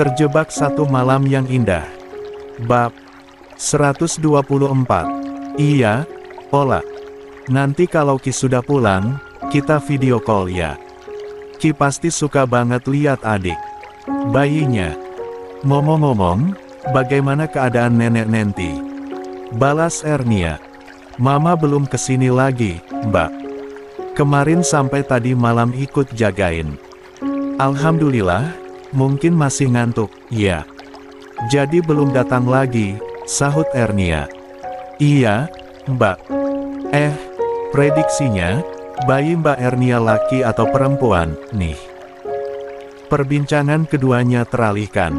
Terjebak satu malam yang indah. Bab 124. Iya, Ola. Nanti kalau Ki sudah pulang, kita video call ya. Ki pasti suka banget lihat adik bayinya. Ngomong-ngomong, bagaimana keadaan nenek Nenti? Balas Ernia. Mama belum kesini lagi, Mbak. Kemarin sampai tadi malam ikut jagain. Alhamdulillah, mungkin masih ngantuk, ya. Jadi belum datang lagi, sahut Ernia. Iya, Mbak. Prediksinya, bayi Mbak Ernia laki atau perempuan, nih. Perbincangan keduanya teralihkan.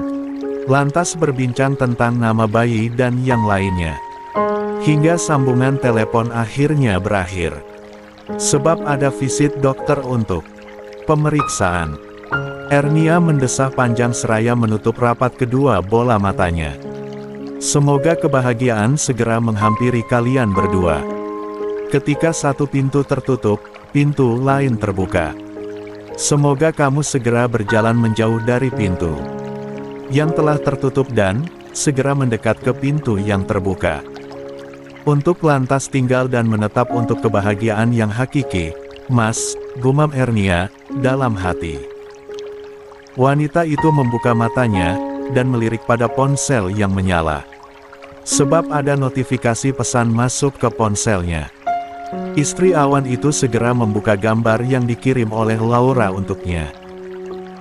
Lantas berbincang tentang nama bayi dan yang lainnya. Hingga sambungan telepon akhirnya berakhir. Sebab ada visit dokter untuk pemeriksaan. Ernia mendesah panjang seraya menutup rapat kedua bola matanya. Semoga kebahagiaan segera menghampiri kalian berdua. Ketika satu pintu tertutup, pintu lain terbuka. Semoga kamu segera berjalan menjauh dari pintu yang telah tertutup dan segera mendekat ke pintu yang terbuka. Untuk lantas tinggal dan menetap untuk kebahagiaan yang hakiki, Mas, gumam Ernia, dalam hati. Wanita itu membuka matanya, dan melirik pada ponsel yang menyala. Sebab ada notifikasi pesan masuk ke ponselnya. Istri awan itu segera membuka gambar yang dikirim oleh Laura untuknya.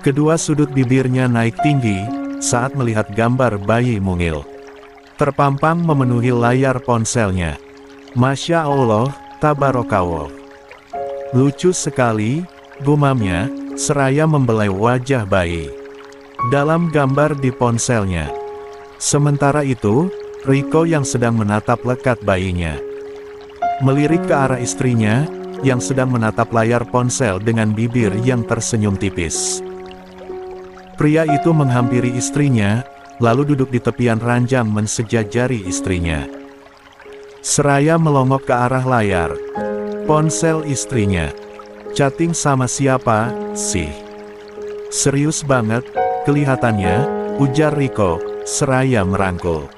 Kedua sudut bibirnya naik tinggi, saat melihat gambar bayi mungil. Terpampang memenuhi layar ponselnya. Masya Allah, tabarakallah. Lucu sekali, gumamnya, seraya membelai wajah bayi dalam gambar di ponselnya. Sementara itu, Riko yang sedang menatap lekat bayinya, melirik ke arah istrinya, yang sedang menatap layar ponsel dengan bibir yang tersenyum tipis. Pria itu menghampiri istrinya, lalu duduk di tepian ranjang mensejajari istrinya. Seraya melongok ke arah layar ponsel istrinya. Chatting sama siapa, sih? Serius banget, kelihatannya, ujar Riko, seraya merangkul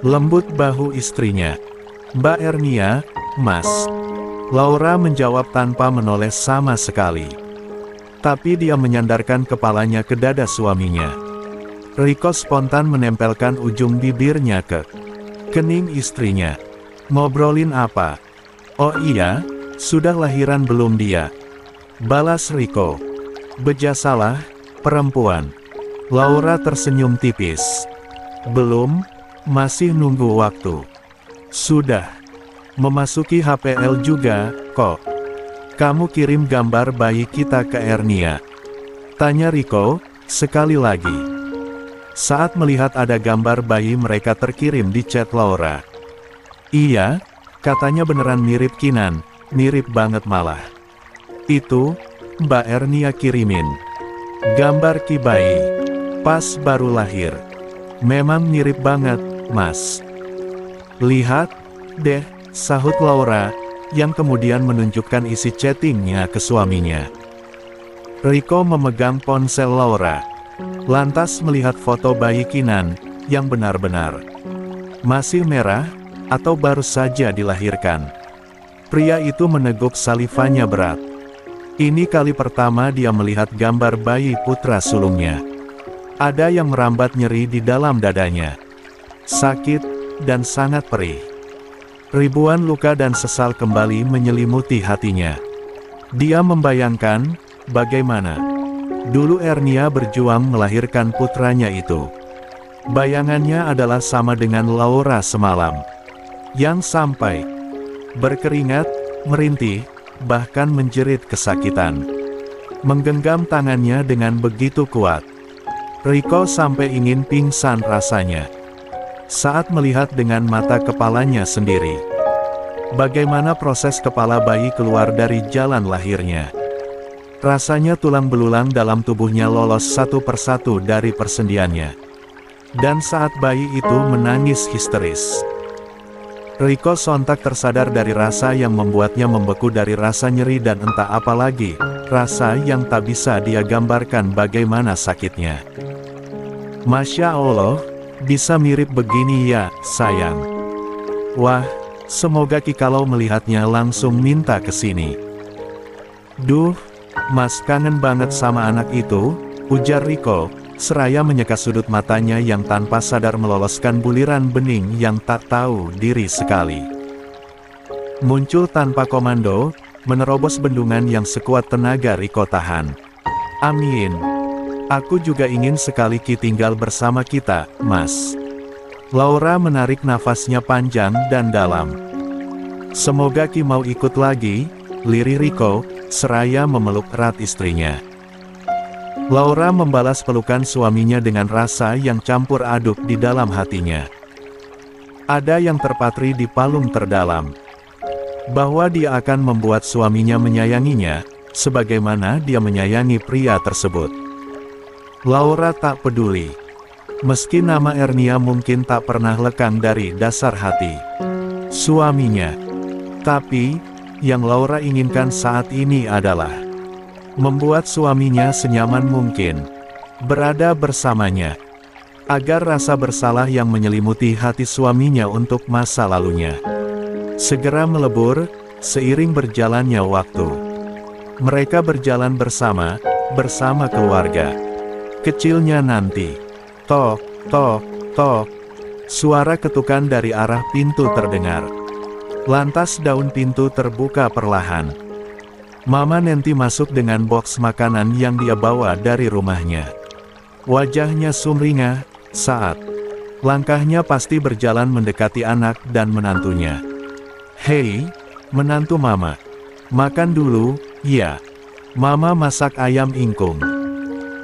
lembut bahu istrinya. Mbak Ernia, Mas. Laura menjawab tanpa menoleh sama sekali. Tapi dia menyandarkan kepalanya ke dada suaminya. Riko spontan menempelkan ujung bibirnya ke kening istrinya. Ngobrolin apa? Oh iya, sudah lahiran belum dia? Balas Riko. Bejasalah, perempuan. Laura tersenyum tipis. Belum, masih nunggu waktu. Sudah. Memasuki HPL juga, kok. Kamu kirim gambar bayi kita ke Ernia? Tanya Riko, sekali lagi. Saat melihat ada gambar bayi mereka terkirim di chat Laura. Iya, katanya beneran mirip Kinan, mirip banget malah. Itu, Mbak Ernia kirimin. Gambar Ki bayi. Pas baru lahir. Memang mirip banget, Mas. Lihat, deh, sahut Laura, yang kemudian menunjukkan isi chattingnya ke suaminya. Riko memegang ponsel Laura. Lantas melihat foto bayi Kinan, yang benar-benar masih merah, atau baru saja dilahirkan. Pria itu meneguk salivanya berat. Ini kali pertama dia melihat gambar bayi putra sulungnya. Ada yang merambat nyeri di dalam dadanya. Sakit, dan sangat perih. Ribuan luka dan sesal kembali menyelimuti hatinya. Dia membayangkan, bagaimana dulu Ernia berjuang melahirkan putranya itu. Bayangannya adalah sama dengan Laura semalam. Yang sampai berkeringat, merintih, bahkan menjerit kesakitan. Menggenggam tangannya dengan begitu kuat. Riko sampai ingin pingsan rasanya. Saat melihat dengan mata kepalanya sendiri. Bagaimana proses kepala bayi keluar dari jalan lahirnya. Rasanya tulang belulang dalam tubuhnya lolos satu persatu dari persendiannya. Dan saat bayi itu menangis histeris. Riko sontak tersadar dari rasa yang membuatnya membeku dari rasa nyeri dan entah apa lagi, rasa yang tak bisa dia gambarkan bagaimana sakitnya. Masya Allah, bisa mirip begini ya, sayang. Wah, semoga Ki kalau melihatnya langsung minta ke sini. Duh, Mas kangen banget sama anak itu, ujar Riko, seraya menyeka sudut matanya yang tanpa sadar meloloskan buliran bening yang tak tahu diri sekali. Muncul tanpa komando, menerobos bendungan yang sekuat tenaga Riko tahan. Amin. Aku juga ingin sekali Ki tinggal bersama kita, Mas. Laura menarik nafasnya panjang dan dalam. Semoga Ki mau ikut lagi, lirih Riko, seraya memeluk erat istrinya. Laura membalas pelukan suaminya dengan rasa yang campur aduk di dalam hatinya. Ada yang terpatri di palung terdalam. Bahwa dia akan membuat suaminya menyayanginya, sebagaimana dia menyayangi pria tersebut. Laura tak peduli. Meski nama Ernia mungkin tak pernah lekang dari dasar hati suaminya. Tapi, yang Laura inginkan saat ini adalah membuat suaminya senyaman mungkin berada bersamanya, agar rasa bersalah yang menyelimuti hati suaminya untuk masa lalunya segera melebur, seiring berjalannya waktu. Mereka berjalan bersama keluarga kecilnya nanti. Tok, tok, tok. Suara ketukan dari arah pintu terdengar. Lantas daun pintu terbuka perlahan. Mama Nenti masuk dengan boks makanan yang dia bawa dari rumahnya. Wajahnya sumringah saat langkahnya pasti berjalan mendekati anak dan menantunya. Hei, menantu Mama. Makan dulu, ya. Mama masak ayam ingkung.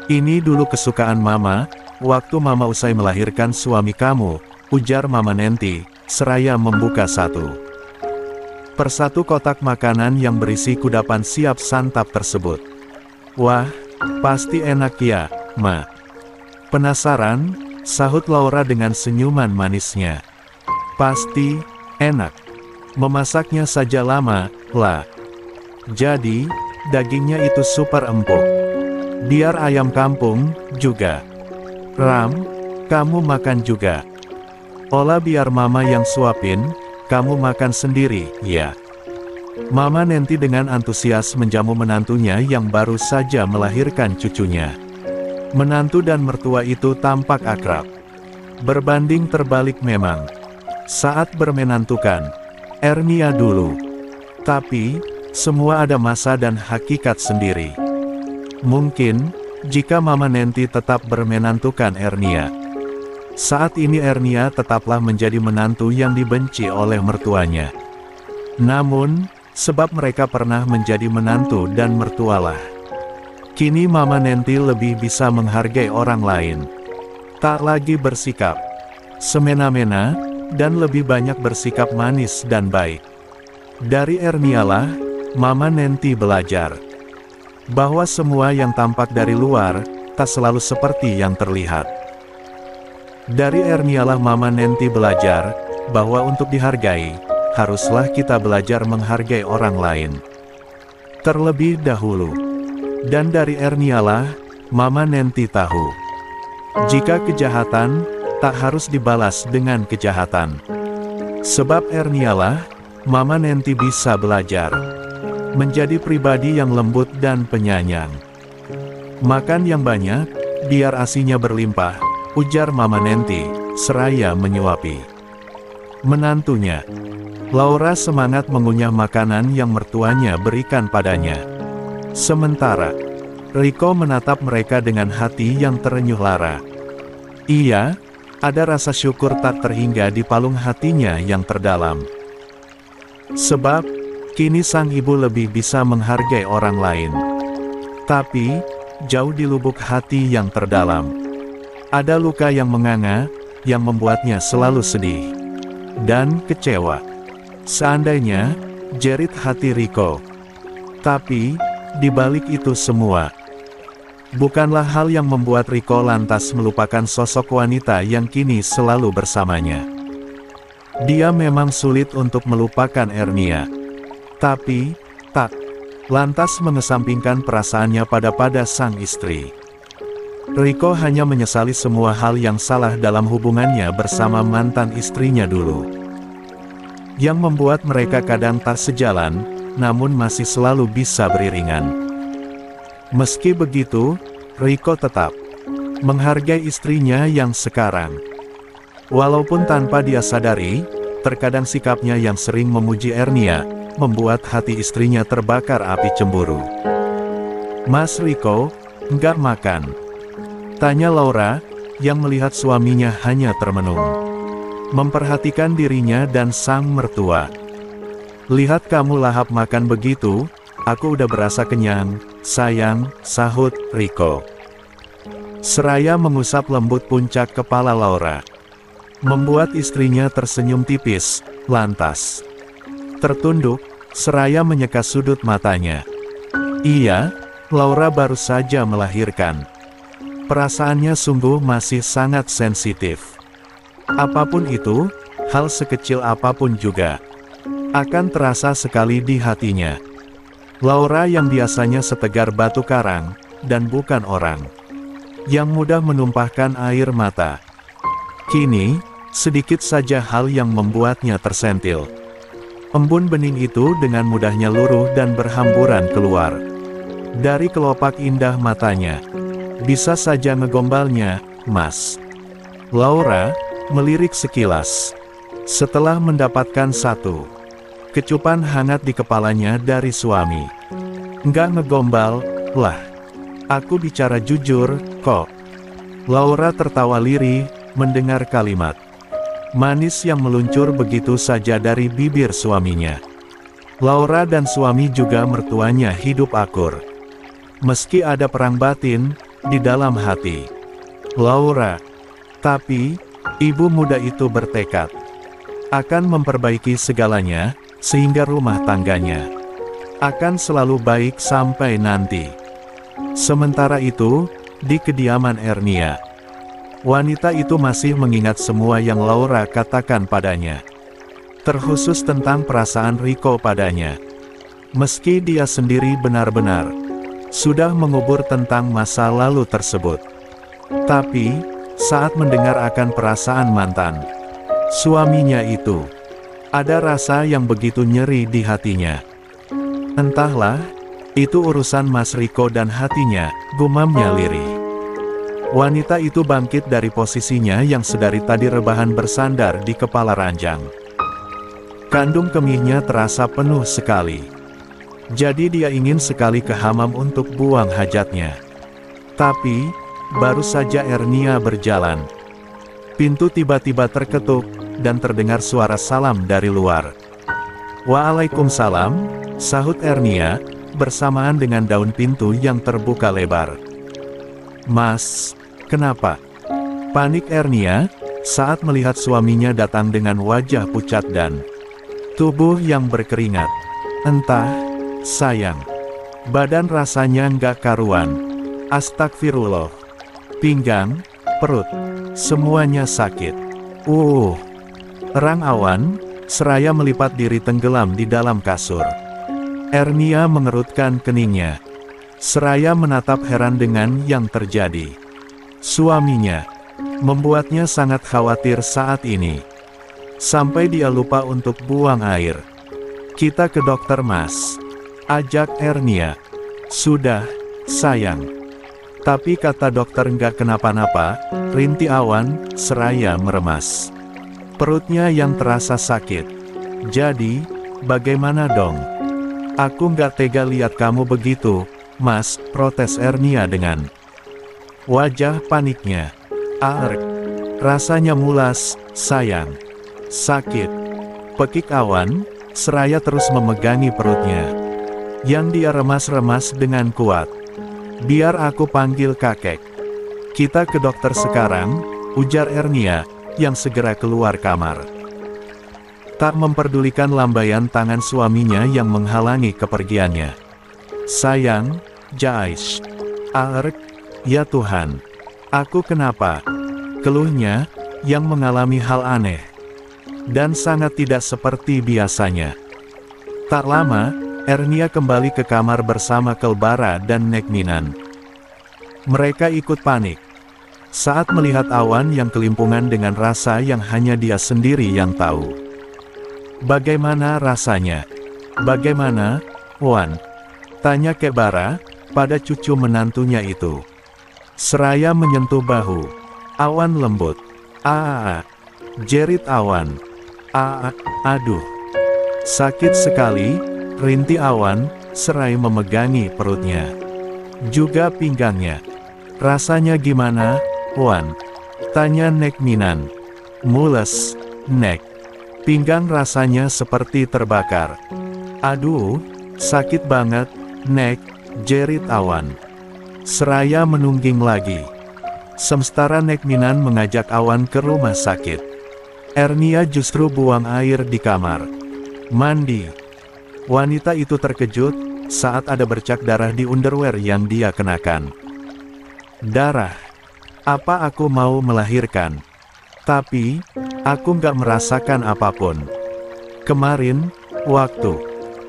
Ini dulu kesukaan Mama, waktu Mama usai melahirkan suami kamu, ujar Mama Nenti, seraya membuka satu persatu kotak makanan yang berisi kudapan siap santap tersebut. Wah, pasti enak ya, Ma. Penasaran? Sahut Laura dengan senyuman manisnya. Pasti enak. Memasaknya saja lama, lah. Jadi, dagingnya itu super empuk. Biar ayam kampung, juga. Ram, kamu makan juga. Olah biar Mama yang suapin, kamu makan sendiri, ya. Mama Nenti dengan antusias menjamu menantunya yang baru saja melahirkan cucunya. Menantu dan mertua itu tampak akrab. Berbanding terbalik memang. Saat bermenantukan, Ernia dulu. Tapi, semua ada masa dan hakikat sendiri. Mungkin, jika Mama Nenti tetap bermenantukan Ernia, saat ini Ernia tetaplah menjadi menantu yang dibenci oleh mertuanya. Namun, sebab mereka pernah menjadi menantu dan mertualah, kini Mama Nenti lebih bisa menghargai orang lain. Tak lagi bersikap semena-mena, dan lebih banyak bersikap manis dan baik. Dari Ernialah, Mama Nenti belajar bahwa semua yang tampak dari luar, tak selalu seperti yang terlihat. Dari Ernialah Mama Nenti belajar, bahwa untuk dihargai, haruslah kita belajar menghargai orang lain terlebih dahulu. Dan dari Ernialah, Mama Nenti tahu, jika kejahatan, tak harus dibalas dengan kejahatan. Sebab Ernialah, Mama Nenti bisa belajar menjadi pribadi yang lembut dan penyayang. Makan yang banyak, biar asinya berlimpah, ujar Mama Nenti, seraya menyuapi menantunya. Laura semangat mengunyah makanan yang mertuanya berikan padanya. Sementara, Riko menatap mereka dengan hati yang terenyuh lara. Iya, ada rasa syukur tak terhingga di palung hatinya yang terdalam. Sebab, kini sang ibu lebih bisa menghargai orang lain. Tapi, jauh di lubuk hati yang terdalam, ada luka yang menganga, yang membuatnya selalu sedih dan kecewa. Seandainya, jerit hati Riko. Tapi, di balik itu semua, bukanlah hal yang membuat Riko lantas melupakan sosok wanita yang kini selalu bersamanya. Dia memang sulit untuk melupakan Ernia. Tapi, tak lantas mengesampingkan perasaannya pada sang istri. Riko hanya menyesali semua hal yang salah dalam hubungannya bersama mantan istrinya dulu. Yang membuat mereka kadang tak sejalan, namun masih selalu bisa beriringan. Meski begitu, Riko tetap menghargai istrinya yang sekarang. Walaupun tanpa dia sadari, terkadang sikapnya yang sering memuji Ernia, membuat hati istrinya terbakar api cemburu. "Mas Riko, enggak makan?" tanya Laura, yang melihat suaminya hanya termenung, memperhatikan dirinya dan sang mertua. "Lihat kamu lahap makan begitu, aku udah berasa kenyang, sayang," sahut Riko. Seraya mengusap lembut puncak kepala Laura, membuat istrinya tersenyum tipis, lantas tertunduk, seraya menyeka sudut matanya. Iya, Laura baru saja melahirkan. Perasaannya sungguh masih sangat sensitif. Apapun itu, hal sekecil apapun juga akan terasa sekali di hatinya. Laura yang biasanya setegar batu karang, dan bukan orang yang mudah menumpahkan air mata. Kini, sedikit saja hal yang membuatnya tersentil. Embun bening itu dengan mudahnya luruh dan berhamburan keluar dari kelopak indah matanya. Bisa saja ngegombalnya, Mas. Laura melirik sekilas. Setelah mendapatkan satu kecupan hangat di kepalanya dari suami. "Nggak ngegombal, lah. Aku bicara jujur, kok." Laura tertawa lirih mendengar kalimat manis yang meluncur begitu saja dari bibir suaminya. Laura dan suami juga mertuanya hidup akur. Meski ada perang batin di dalam hati Laura, tapi ibu muda itu bertekad akan memperbaiki segalanya, sehingga rumah tangganya akan selalu baik sampai nanti. Sementara itu, di kediaman Ernia, wanita itu masih mengingat semua yang Laura katakan padanya, terkhusus tentang perasaan Riko padanya. Meski dia sendiri benar-benar sudah mengubur tentang masa lalu tersebut, tapi saat mendengar akan perasaan mantan suaminya itu, ada rasa yang begitu nyeri di hatinya. Entahlah, itu urusan Mas Riko dan hatinya, gumamnya lirih. Wanita itu bangkit dari posisinya yang sedari tadi rebahan bersandar di kepala ranjang. Kandung kemihnya terasa penuh sekali. Jadi dia ingin sekali ke hamam untuk buang hajatnya. Tapi, baru saja Ernia berjalan, pintu tiba-tiba terketuk, dan terdengar suara salam dari luar. "Waalaikumsalam," sahut Ernia, bersamaan dengan daun pintu yang terbuka lebar. "Mas, kenapa?" panik Ernia, saat melihat suaminya datang dengan wajah pucat dan tubuh yang berkeringat. "Entah, sayang. Badan rasanya nggak karuan. Astagfirullah. Pinggang, perut, semuanya sakit. Terang awan, seraya melipat diri tenggelam di dalam kasur. Ernia mengerutkan keningnya, seraya menatap heran dengan yang terjadi. Suaminya membuatnya sangat khawatir saat ini, sampai dia lupa untuk buang air. "Kita ke dokter, Mas," ajak Ernia. "Sudah, sayang. Tapi kata dokter nggak kenapa-napa," rintik awan, seraya meremas perutnya yang terasa sakit. "Jadi, bagaimana dong?" "Aku nggak tega lihat kamu begitu, Mas," protes Ernia dengan wajah paniknya. Rasanya mulas, sayang. Sakit," pekik awan, seraya terus memegangi perutnya, yang dia remas-remas dengan kuat. "Biar aku panggil kakek. Kita ke dokter sekarang," ujar Ernia, yang segera keluar kamar. Tak memperdulikan lambaian tangan suaminya yang menghalangi kepergiannya. "Sayang, Jaish." "Ya Tuhan. Aku kenapa?" keluhnya, yang mengalami hal aneh dan sangat tidak seperti biasanya. Tak lama, Ernia kembali ke kamar bersama Kelbara dan Nekminan. Mereka ikut panik saat melihat Awan yang kelimpungan dengan rasa yang hanya dia sendiri yang tahu. Bagaimana rasanya? Bagaimana, Wan? Tanya Kebara pada cucu menantunya itu. Seraya menyentuh bahu Awan lembut. Jerit Awan. Aduh. Sakit sekali, rintih Awan, seraya memegangi perutnya. Juga pinggangnya. Rasanya gimana, Wan? Tanya Nek Minan. Mules, Nek. Pinggang rasanya seperti terbakar. Aduh, sakit banget, Nek, jerit Awan. Seraya menungging lagi. Sementara Nek Minan mengajak Awan ke rumah sakit. Ernia justru buang air di kamar mandi. Wanita itu terkejut saat ada bercak darah di underwear yang dia kenakan. Darah? Apa aku mau melahirkan? Tapi, aku nggak merasakan apapun. Kemarin, waktu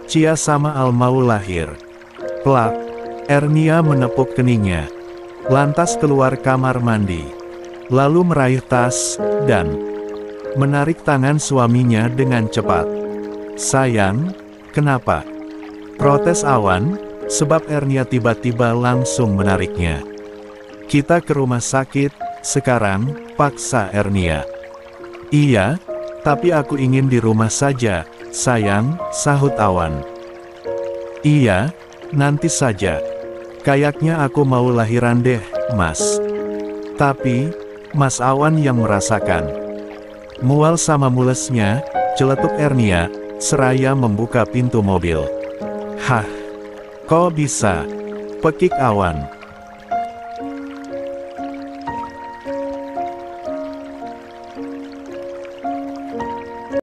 Cia sama Al mau lahir. Plak, Ernia menepuk keningnya. Lantas keluar kamar mandi. Lalu meraih tas, dan menarik tangan suaminya dengan cepat. Sayang, kenapa? Protes Awan, sebab Ernia tiba-tiba langsung menariknya. Kita ke rumah sakit, sekarang, paksa Ernia. Iya, tapi aku ingin di rumah saja, sayang, sahut Awan. Iya, nanti saja. Kayaknya aku mau lahiran deh, Mas. Tapi, Mas Awan yang merasakan. Mual sama mulesnya, celetuk Ernia, seraya membuka pintu mobil. Hah, kok bisa? Pekik Awan.